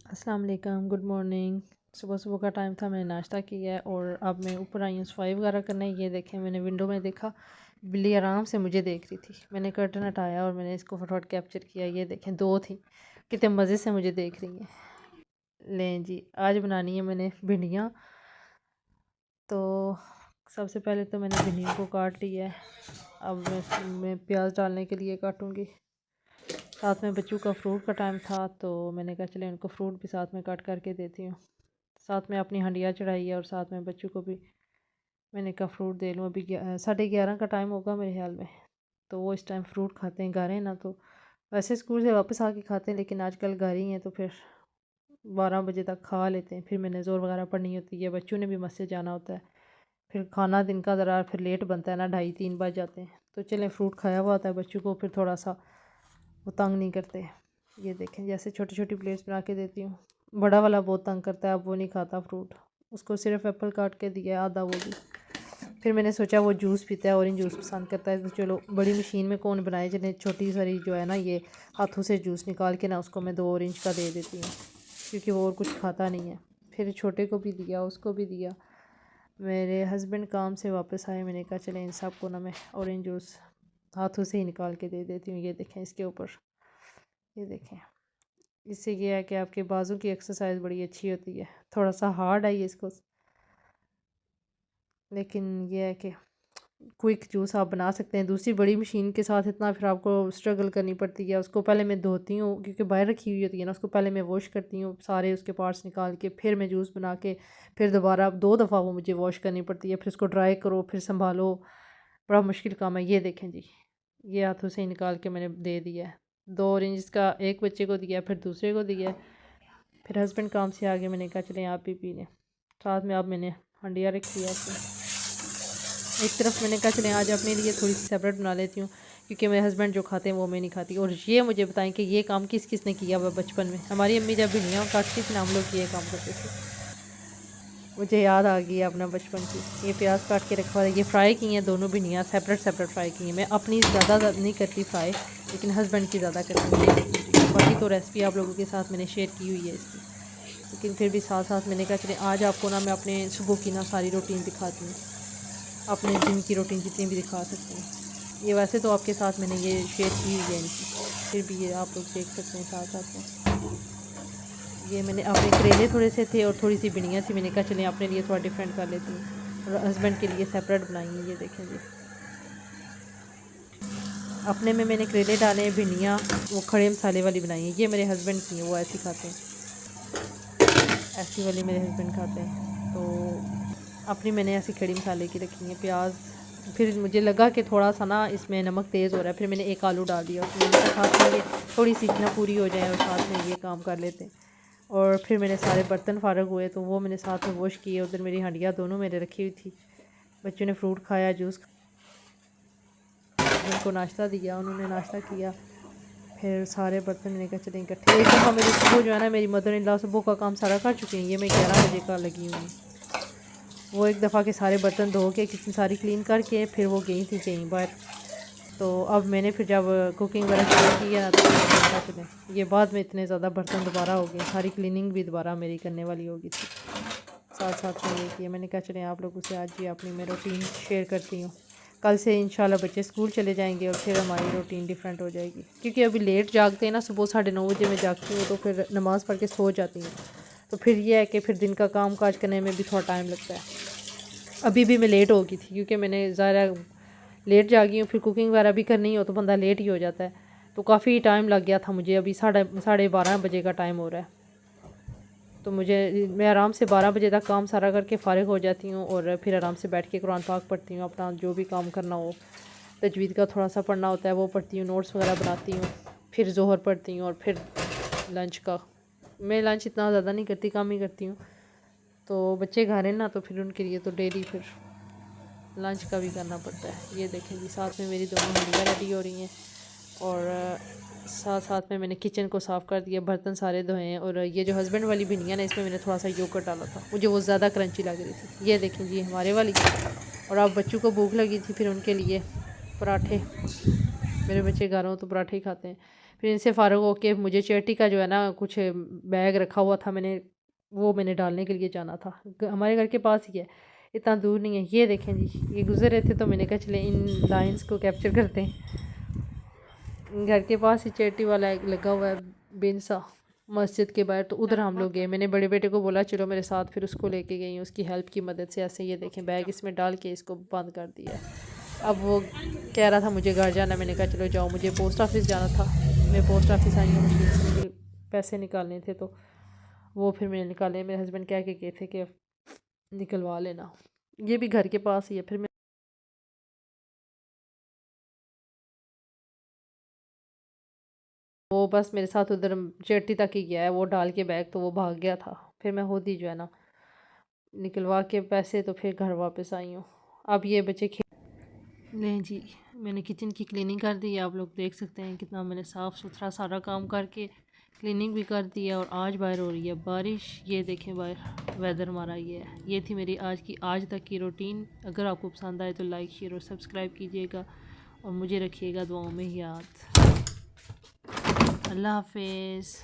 अस्सलाम वालेकुम, good morning. सुबह सुबह का टाइम था, मैंने नाश्ता किया है और अब मैं ऊपर आई हूँ सफाई वगैरह करने। ये देखें, मैंने विंडो में देखा बिल्ली आराम से मुझे देख रही थी। मैंने कर्टन हटाया और मैंने इसको फटाफट कैप्चर किया। ये देखें, दो थी, कितने मज़े से मुझे देख रही हैं। लें जी, आज बनानी है मैंने भिंडियाँ। तो सबसे पहले तो मैंने भिंडियों को काट लिया है। अब मैं प्याज डालने के लिए काटूँगी। साथ में बच्चों का फ्रूट का टाइम था तो मैंने कहा चले उनको फ्रूट भी साथ में काट करके देती हूँ। साथ में अपनी हंडिया चढ़ाई है और साथ में बच्चों को भी मैंने कहा फ्रूट दे लूँ। अभी 11:30 का टाइम होगा मेरे ख्याल में। तो वो इस टाइम फ्रूट खाते हैं, घर हैं ना, तो वैसे स्कूल से वापस आके खाते हैं, लेकिन आजकल घर ही हैं तो फिर 12 बजे तक खा लेते हैं। फिर मैंने ज़ोर वगैरह पढ़नी होती है, बच्चों ने भी मस्जिद जाना होता है। फिर खाना दिन का ज़रा फिर लेट बनता है ना, 2:30-3 बज जाते हैं। तो चलें, फ्रूट खाया हुआ होता है बच्चों को, फिर थोड़ा सा वो तंग नहीं करते। ये देखें, जैसे छोटी छोटी प्लेट्स बना के देती हूँ। बड़ा वाला बहुत तंग करता है, अब वो नहीं खाता फ्रूट। उसको सिर्फ एप्पल काट के दिया, आधा वो भी। फिर मैंने सोचा वो जूस पीता है, ऑरेंज जूस पसंद करता है, तो चलो बड़ी मशीन में कौन बनाए, जिन्हें छोटी सारी जो है ना, ये हाथों से जूस निकाल के ना उसको मैं 2 ऑरेंज का दे देती हूँ, क्योंकि वो और कुछ खाता नहीं है। फिर छोटे को भी दिया, उसको भी दिया। मेरे हस्बैंड काम से वापस आए, मैंने कहा चले इन सब को ना मैं ऑरेंज जूस हाथों से ही निकाल के दे देती हूँ। ये देखें इसके ऊपर, ये देखें, इससे ये है कि आपके बाजू की एक्सरसाइज बड़ी अच्छी होती है। थोड़ा सा हार्ड है ये इसको, लेकिन ये है कि क्विक जूस आप बना सकते हैं। दूसरी बड़ी मशीन के साथ इतना फिर आपको स्ट्रगल करनी पड़ती है। उसको पहले मैं धोती हूँ, क्योंकि बाहर रखी हुई होती है ना, उसको पहले मैं वॉश करती हूँ, सारे उसके पार्ट्स निकाल के फिर मैं जूस बना के फिर दोबारा 2 दफ़ा वो मुझे वॉश करनी पड़ती है। फिर उसको ड्राई करो, फिर संभालो, बड़ा मुश्किल काम है। ये देखें जी, ये हाथों से ही निकाल के मैंने दे दिया है। 2 ऑरेंज का एक बच्चे को दिया, फिर दूसरे को दिया। फिर हस्बैंड काम से आगे, मैंने कहा चलें आप भी पी लें। साथ में अब मैंने हंडिया रखी है अपनी। एक तरफ मैंने कहा चलें आज अपने लिए थोड़ी सी सेपरेट बना लेती हूँ, क्योंकि मेरे हस्बैंड जो खाते हैं वो मैं नहीं खाती। और ये मुझे बताएं कि ये काम किस किस ने किया हुआ बचपन में। हमारी अम्मी जब भिंडियाँ काटती थी ना, हम लोग ये काम करते थे। मुझे याद आ गई अपना बचपन की। ये प्याज काट के रखवा है, ये फ्राई की हैं दोनों भिंडियाँ, सेपरेट सेपरेट फ्राई की हैं। मैं अपनी ज़्यादा नहीं करती फ्राई, लेकिन हस्बैंड की ज़्यादा करती हूँ। बाकी तो रेसिपी आप लोगों के साथ मैंने शेयर की हुई है इसकी, लेकिन फिर भी साथ साथ मैंने कहा चलें आज आपको ना मैं अपने सुबह की ना सारी रूटीन दिखाती हूँ, अपने जिम की रूटीन जितनी भी दिखा सकते हैं। ये वैसे तो आपके साथ मैंने ये शेयर की हुई है इनकी, फिर भी ये आप लोग देख सकते हैं साथ साथ में। ये मैंने अपने करेले थोड़े से थे और थोड़ी सी भिंडियाँ थी, मैंने कहा चलें अपने लिए थोड़ा डिफरेंट कर लेती हूँ, और हस्बैंड के लिए सेपरेट बनाई है। ये देखें जी, अपने में मैंने करेले डाले हैं, भिंडियाँ वो खड़े मसाले वाली बनाई हैं। ये मेरे हस्बैंड की हैं, वो ऐसी खाते हैं, ऐसी वाली मेरे हस्बैंड खाते हैं। तो अपनी मैंने ऐसी खड़ी मसाले की रखी है प्याज। फिर मुझे लगा कि थोड़ा सा ना इसमें नमक तेज़ हो रहा है, फिर मैंने एक आलू डाल दिया उसमें। मैंने कहा साथ में ये थोड़ी सी इतना पूरी हो जाए और साथ में ये काम कर लेते हैं। और फिर मैंने सारे बर्तन फारग हुए तो वो मैंने साथ में वॉश किए। उधर मेरी हंडिया दोनों मेरे रखी हुई थी। बच्चों ने फ्रूट खाया, जूस खाया, उनको नाश्ता दिया, उन्होंने नाश्ता किया। फिर सारे बर्तन मैंने कहा चलें इकट्ठे। एक दफ़ा मेरी सुबह जो है ना, मेरी मदर इन लॉ सुबह का काम सारा कर चुकी हैं। ये मैं 11 बजे का लगी हुई हूँ। वो एक दफ़ा के सारे बर्तन धो के किचन सारी क्लीन करके फिर वो गई थी कहीं बाहर। तो अब मैंने फिर जब कुकिंग वगैरह शुरू की है ना, तो पता चले ये बाद में इतने ज़्यादा बर्तन दोबारा हो गए, सारी क्लीनिंग भी दोबारा मेरी करने वाली होगी थी। साथ साथ में ये किया, मैंने कहा चलें आप लोगों से आज ही अपनी मैं रूटीन शेयर करती हूँ। कल से इंशाल्लाह बच्चे स्कूल चले जाएंगे और फिर हमारी रूटीन डिफरेंट हो जाएगी, क्योंकि अभी लेट जागते हैं ना, सुबह 9:30 बजे मैं जागती हूँ, तो फिर नमाज़ पढ़ के सो जाती हूँ। तो फिर ये है कि फिर दिन का काम काज करने में भी थोड़ा टाइम लगता है। अभी भी मैं लेट हो गई थी, क्योंकि मैंने ज़्यादा लेट जागी हूँ, फिर कुकिंग वगैरह भी करनी हो तो बंदा लेट ही हो जाता है। तो काफ़ी टाइम लग गया था मुझे। अभी 12:30 बजे का टाइम हो रहा है, तो मैं आराम से 12 बजे तक काम सारा करके फ़ारिग हो जाती हूँ और फिर आराम से बैठ के कुरान पाक पढ़ती हूँ। अपना जो भी काम करना हो, तजवीद का थोड़ा सा पढ़ना होता है वो पढ़ती हूँ, नोट्स वगैरह बनाती हूँ, फिर ज़ोहर पढ़ती हूँ और फिर लंच का। मैं लंच इतना ज़्यादा नहीं करती, कम ही करती हूँ। तो बच्चे घर हैं ना, तो फिर उनके लिए तो डेली फिर लंच का भी करना पड़ता है। ये देखें जी, साथ में मेरी दोनों हंडियाँ रेडी हो रही हैं और साथ साथ में मैंने किचन को साफ़ कर दिया, बर्तन सारे धोए हैं। और ये जो हस्बैंड वाली भिंडियाँ ना, इसमें मैंने थोड़ा सा योगर्ट डाला था, मुझे वो ज़्यादा क्रंची लग रही थी। ये देखें जी हमारे वाली। और अब बच्चों को भूख लगी थी, फिर उनके लिए पराठे मेरे बच्चे घर हों तो पराठे ही खाते हैं। फिर इनसे फ़ारिग होके मुझे चैटी का जो है ना कुछ बैग रखा हुआ था, मैंने डालने के लिए जाना था। हमारे घर के पास ही है, इतना दूर नहीं है। ये देखें जी, ये गुजर रहे थे तो मैंने कहा चले इन लाइंस को कैप्चर करते हैं। घर के पास ही चैटी वाला एक लगा हुआ है बिन सा मस्जिद के बाहर, तो उधर हम लोग गए। मैंने बड़े बेटे को बोला चलो मेरे साथ, फिर उसको लेके गई उसकी हेल्प की मदद से। ऐसे ये देखें बैग इसमें डाल के इसको बंद कर दिया है। अब वो कह रहा था मुझे घर जाना, मैंने कहा चलो जाओ। मुझे पोस्ट ऑफिस जाना था, मैं पोस्ट ऑफिस आई हूँ, मशीन से पैसे निकालने थे तो वो फिर मैंने निकाले। मेरे हस्बैंड कह के गए थे कि निकलवा लेना। ये भी घर के पास ही है। फिर मैं वो बस मेरे साथ उधर चेटी तक ही गया है वो डाल के बैग, तो वो भाग गया था। फिर मैं खुद ही जो है ना निकलवा के पैसे तो फिर घर वापस आई हूँ। अब ये बच्चे नहीं जी, मैंने किचन की क्लीनिंग कर दी है। आप लोग देख सकते हैं कितना मैंने साफ़ सुथरा सारा काम करके क्लीनिंग भी कर दी है। और आज बाहर हो रही है बारिश, ये देखें बाहर वेदर हमारा ये थी मेरी आज तक की रूटीन। अगर आपको पसंद आए तो लाइक शेयर और सब्सक्राइब कीजिएगा और मुझे रखिएगा दुआओं में याद। अल्लाह हाफिज़।